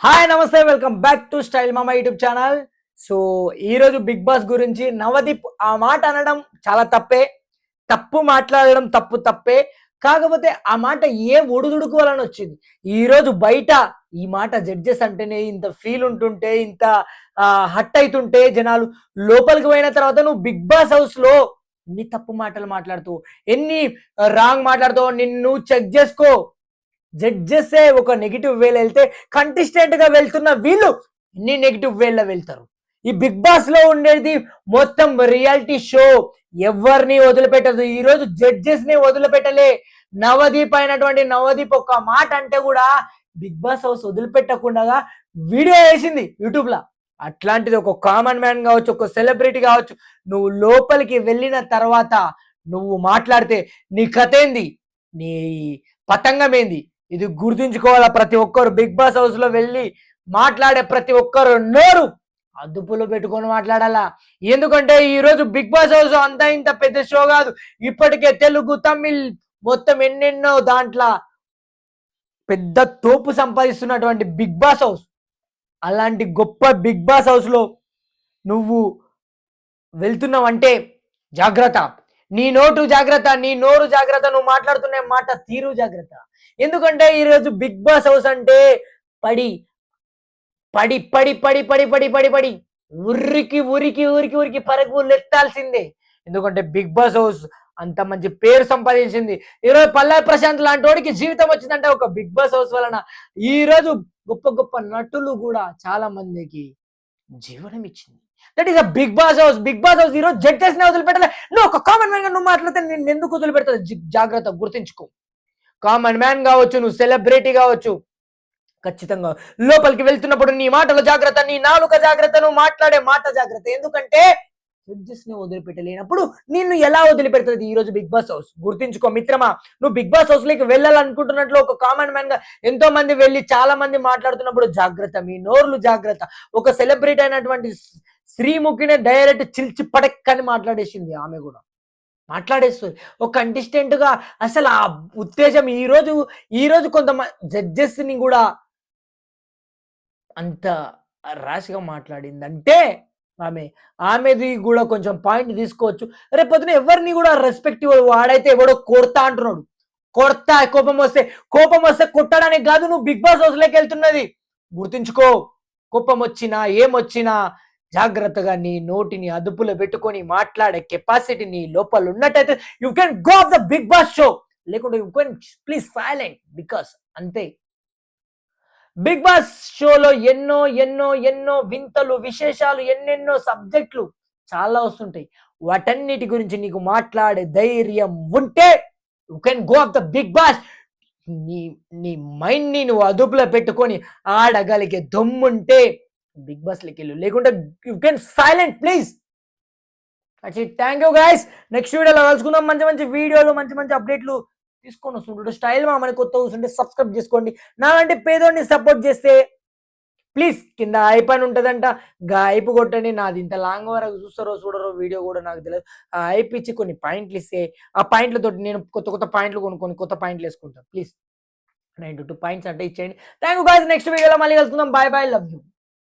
Hi నమస్తే welcome back to style మామా YouTube channel. So ఈరోజు బిగ్ బాస్ గురించి నవదీప్ ఆ మాట అనడం చాలా తప్పే, తప్పు మాట్లాడడం తప్పే. కాకపోతే ఆ మాట ఏ ఒడుదుడుకు వలన వచ్చింది. ఈరోజు బయట ఈ మాట జడ్జెస్ అంటేనే ఇంత ఫీల్ ఉంటుంటే, ఇంత హట్ అవుతుంటే జనాలు, లోపలికి పోయిన తర్వాత నువ్వు బిగ్ బాస్ హౌస్లో ఎన్ని తప్పు మాటలు మాట్లాడుతావు, ఎన్ని రాంగ్ మాట్లాడుతావు, నిన్ను చెక్ చేసుకో. జడ్జెసే ఒక నెగిటివ్ వేలో వెళ్తే కంటెస్టెంట్ గా వెళ్తున్న వీళ్ళు ఎన్ని నెగిటివ్ వేలో వెళ్తారు. ఈ బిగ్ బాస్ లో ఉండేది మొత్తం రియాలిటీ షో, ఎవరిని వదిలిపెట్టదు. ఈ రోజు జడ్జెస్ ని వదిలిపెట్టలే. నవదీప్ అయినటువంటి నవదీప్ ఒక మాట అంటే కూడా బిగ్ బాస్ హౌస్ వదిలిపెట్టకుండా వీడియో వేసింది యూట్యూబ్ లో. అట్లాంటిది ఒక కామన్ మ్యాన్ కావచ్చు, ఒక సెలబ్రిటీ కావచ్చు, నువ్వు లోపలికి వెళ్ళిన తర్వాత నువ్వు మాట్లాడితే నీ కథ ఏంది, నీ పతంగం ఏంది, ఇది గుర్తుంచుకోవాలా. ప్రతి ఒక్కరు బిగ్ బాస్ హౌస్ లో వెళ్ళి మాట్లాడే ప్రతి ఒక్కరు నోరు అదుపులో పెట్టుకొని మాట్లాడాలా. ఎందుకంటే ఈరోజు బిగ్ బాస్ హౌస్ అంతా ఇంత పెద్ద షో కాదు. ఇప్పటికే తెలుగు, తమిళ్ మొత్తం ఎన్నెన్నో దాంట్లో పెద్ద తోపు సంపాదిస్తున్నటువంటి బిగ్ బాస్ హౌస్. అలాంటి గొప్ప బిగ్ బాస్ హౌస్ లో నువ్వు వెళ్తున్నావంటే జాగ్రత్త. నీ నోటు జాగ్రత్త, నీ నోరు జాగ్రత్త, నువ్వు మాట్లాడుతున్న మాట తీరు జాగ్రత్త. ఎందుకంటే ఈరోజు బిగ్ బాస్ హౌస్ అంటే పడి పడి పడి పడి పడి పడి పడి పడి ఉరికి ఉరికి ఉరికి ఉరికి పరుగులు ఎత్తాల్సిందే. ఎందుకంటే బిగ్ బాస్ హౌస్ అంత మంచి పేరు సంపాదించింది. ఈరోజు పల్లవి ప్రశాంత్ లాంటి వాడికి జీవితం వచ్చిందంటే ఒక బిగ్ బాస్ హౌస్ వలన. ఈరోజు గొప్ప గొప్ప నటులు కూడా చాలా మందికి జీవనం ఇచ్చింది. That is a Bigg Boss house. Bigg Boss house ఈరోజు జడ్జెస్ ని వదిలిపెట్టలే. నువ్వు ఒక కామన్ మ్యాన్ గా నువ్వు మాట్లాడితే నేను ఎందుకు వదిలిపెడతా? జాగ్రత్త, గుర్తించుకో. కామన్ మ్యాన్ కావచ్చు, నువ్వు సెలబ్రిటీ కావచ్చు, ఖచ్చితంగా లోపలికి వెళ్తున్నప్పుడు నీ మాటల జాగ్రత్త, నీ నాలుక జాగ్రత్త, నువ్వు మాట్లాడే మాట జాగ్రత్త. ఎందుకంటే జడ్జెస్ ని వదిలిపెట్టలేనప్పుడు నిన్ను ఎలా వదిలిపెడుతుంది ఈ రోజు బిగ్ బాస్ హౌస్? గుర్తించుకో మిత్రమా. నువ్వు బిగ్ బాస్ హౌస్ లోకి వెళ్ళాలనుకుంటున్నట్లు ఒక కామన్ మ్యాన్ గా ఎంతో మంది వెళ్ళి చాలా మంది మాట్లాడుతున్నప్పుడు జాగ్రత్త, మీ నోర్లు జాగ్రత్త. ఒక సెలబ్రిటీ అయినటువంటి శ్రీముఖినే డైరెక్ట్ చిల్చి పడక్కని మాట్లాడేసింది. ఆమె కూడా మాట్లాడేస్తుంది ఒక కంటెస్టెంట్ గా. అసలు ఆ ఉత్తేజం ఈ రోజు కొంతమంది జడ్జెస్ ని కూడా అంత ర్యాష్గా మాట్లాడిందంటే ఆమెది కూడా కొంచెం పాయింట్ తీసుకోవచ్చు. రేపు పొద్దున ఎవరిని కూడా రెస్పెక్ట్ వాడైతే ఎవడో కొడతా అంటున్నాడు. కొడతా, కోపం వస్తే కొట్టడానికి కాదు నువ్వు బిగ్ బాస్ హౌస్ లోకి వెళ్తున్నది. గుర్తుంచుకో. కోపం వచ్చినా ఏమొచ్చినా జాగ్రత్తగా నీ నోటిని అదుపులో పెట్టుకొని మాట్లాడే కెపాసిటీ నీ లోపల ఉన్నట్టయితే you can go of the Bigg Boss show. లేకుంటే you can please silent. Because అంతే. బిగ్ బాస్ షోలో ఎన్నో ఎన్నో ఎన్నో వింతలు, విశేషాలు, ఎన్నెన్నో సబ్జెక్టులు చాలా వస్తుంటాయి. వాటన్నిటి గురించి నీకు మాట్లాడే ధైర్యం ఉంటే you can go of the Bigg Boss. నీ నీ మైండ్ ని నువ్వు అదుపులో పెట్టుకొని ఆడగలిగే దమ్ముంటే బిగ్ బాస్ లోకి వెళ్ళు. లేకుంటే you can silent please. Thank you guys. Next వీడియోలో కలుసుకుందాం. మంచి మంచి వీడియోలు, మంచి మంచి అప్డేట్లు తీసుకొని వస్తుంటాడు. స్టైల్ మామని కొత్త కూర్చుంటే సబ్స్క్రైబ్ చేసుకోండి. నాలాంటి పేదోడిని సపోర్ట్ చేస్తే ప్లీజ్ కింద ఐప్ అని ఉంటుందంట, ఐప్ కొట్టండి. నాది ఇంత లాంగ్ వరకు చూస్తారో చూడరో వీడియో కూడా నాకు తెలియదు. ఆ ఐప్ ఇచ్చి కొన్ని పాయింట్లు ఇస్తే ఆ పాయింట్లతో నేను కొత్త కొత్త పాయింట్లు కొనుక్కొని కొత్త పాయింట్లు వేసుకుంటాను. ప్లీజ్ 92 పాయింట్స్ అంటే ఇచ్చేయండి. Thank you guys. నెక్స్ట్ వీడియోలో మళ్ళీ కలుసుకుందాం. Bye bye, love you.